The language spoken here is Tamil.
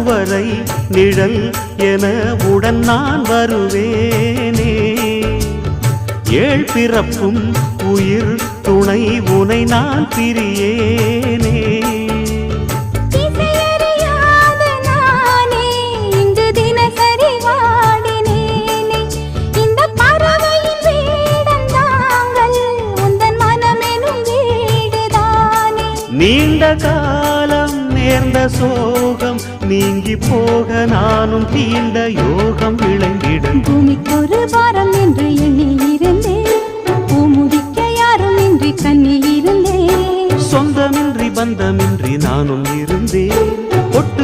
அதுவரை நிழல் என உடன் நான் வருவேனே. ஏழ் பிறப்பும் உயிர் துணை உனை நான் பிரியேனே. நீண்ட காலம் நேர்ந்த சோகம் நீங்கி போக நானும் தீண்ட யோகம் விளங்கிடும். பூமிக்கொரு வாரம் என்று எண்ணி இருந்தேன், பூமுடிக்க யாரும் இன்றி கண்ணி இருந்தேன். சொந்தமின்றி பந்தமின்றி நானும் இருந்தேன். ஒட்டு